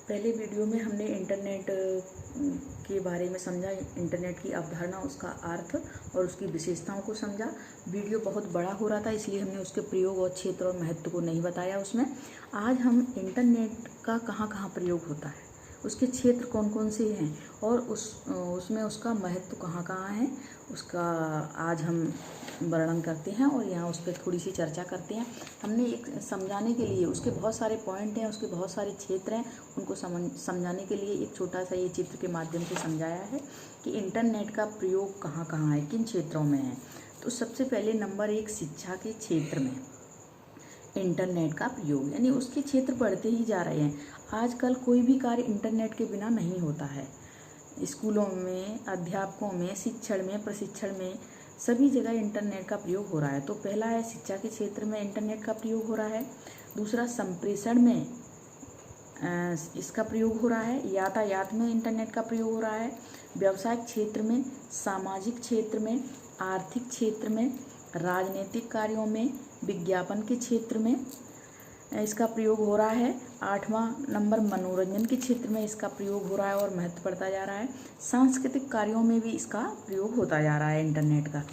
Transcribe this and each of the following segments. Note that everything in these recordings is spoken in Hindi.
पहले वीडियो में हमने इंटरनेट के बारे में समझा, इंटरनेट की अवधारणा, उसका अर्थ और उसकी विशेषताओं को समझा। वीडियो बहुत बड़ा हो रहा था, इसलिए हमने उसके प्रयोग और क्षेत्र और महत्व को नहीं बताया उसमें। आज हम इंटरनेट का कहाँ कहाँ प्रयोग होता है, उसके क्षेत्र कौन कौन से हैं और उसमें उसका महत्व कहाँ कहाँ है, उसका आज हम वर्णन करते हैं और यहाँ उस पर थोड़ी सी चर्चा करते हैं। हमने एक समझाने के लिए, उसके बहुत सारे पॉइंट हैं, उसके बहुत सारे क्षेत्र हैं, उनको समझाने के लिए एक छोटा सा ये चित्र के माध्यम से समझाया है कि इंटरनेट का प्रयोग कहाँ कहाँ है, किन क्षेत्रों में है। तो सबसे पहले नंबर 1, शिक्षा के क्षेत्र में इंटरनेट का प्रयोग, यानी उसके क्षेत्र बढ़ते ही जा रहे हैं। आजकल कोई भी कार्य इंटरनेट के बिना नहीं होता है। स्कूलों में, अध्यापकों में, शिक्षण में, प्रशिक्षण में, सभी जगह इंटरनेट का प्रयोग हो रहा है। तो पहला है शिक्षा के क्षेत्र में इंटरनेट का प्रयोग हो रहा है। दूसरा, संप्रेषण में इसका प्रयोग हो रहा है। यातायात में इंटरनेट का प्रयोग हो रहा है। व्यवसायिक क्षेत्र में, सामाजिक क्षेत्र में, आर्थिक क्षेत्र में, राजनीतिक कार्यों में, विज्ञापन के क्षेत्र में इसका प्रयोग हो रहा है। 8वां नंबर, मनोरंजन के क्षेत्र में इसका प्रयोग हो रहा है और महत्व बढ़ता जा रहा है। सांस्कृतिक कार्यों में भी इसका प्रयोग होता जा रहा है इंटरनेट का।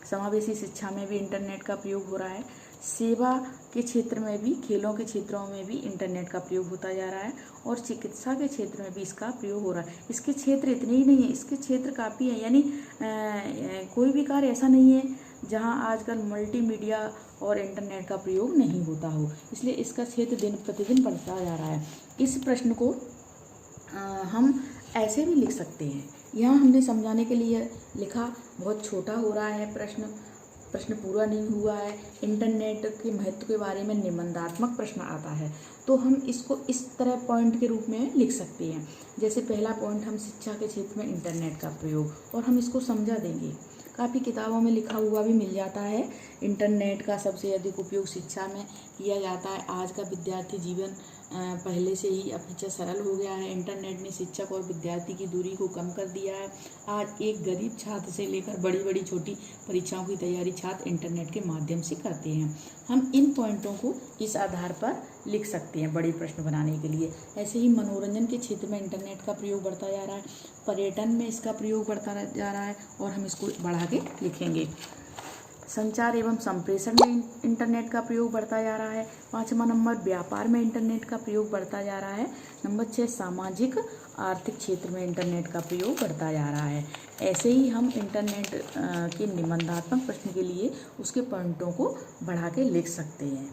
समावेशी शिक्षा में भी इंटरनेट का प्रयोग हो रहा है। सेवा के क्षेत्र में भी, खेलों के क्षेत्रों में भी इंटरनेट का प्रयोग होता जा रहा है और चिकित्सा के क्षेत्र में भी इसका प्रयोग हो रहा है। इसके क्षेत्र इतने ही नहीं है, इसके क्षेत्र काफ़ी है, यानी कोई भी कार्य ऐसा नहीं है जहां आजकल मल्टीमीडिया और इंटरनेट का प्रयोग नहीं होता हो, इसलिए इसका क्षेत्र दिन प्रतिदिन बढ़ता जा रहा है। इस प्रश्न को हम ऐसे भी लिख सकते हैं। यहाँ हमने समझाने के लिए लिखा, बहुत छोटा हो रहा है प्रश्न पूरा नहीं हुआ है। इंटरनेट के महत्व के बारे में निबंधात्मक प्रश्न आता है तो हम इसको इस तरह पॉइंट के रूप में लिख सकते हैं। जैसे पहला पॉइंट, हम शिक्षा के क्षेत्र में इंटरनेट का प्रयोग, और हम इसको समझा देंगे। काफ़ी किताबों में लिखा हुआ भी मिल जाता है। इंटरनेट का सबसे अधिक उपयोग शिक्षा में किया जाता है। आज का विद्यार्थी जीवन पहले से ही अपेक्षा सरल हो गया है। इंटरनेट ने शिक्षक और विद्यार्थी की दूरी को कम कर दिया है। आज एक गरीब छात्र से लेकर बड़ी बड़ी छोटी परीक्षाओं की तैयारी छात्र इंटरनेट के माध्यम से करते हैं। हम इन पॉइंटों को इस आधार पर लिख सकते हैं बड़े प्रश्न बनाने के लिए। ऐसे ही मनोरंजन के क्षेत्र में इंटरनेट का प्रयोग बढ़ता जा रहा है। पर्यटन में इसका प्रयोग बढ़ता जा रहा है और हम इसको बढ़ा के लिखेंगे। संचार एवं संप्रेषण में इंटरनेट का प्रयोग बढ़ता जा रहा है। 5वां नंबर, व्यापार में इंटरनेट का प्रयोग बढ़ता जा रहा है। नंबर 6, सामाजिक आर्थिक क्षेत्र में इंटरनेट का प्रयोग बढ़ता जा रहा है। ऐसे ही हम इंटरनेट के निबंधात्मक प्रश्न के लिए उसके पॉइंटों को बढ़ा के लिख सकते हैं।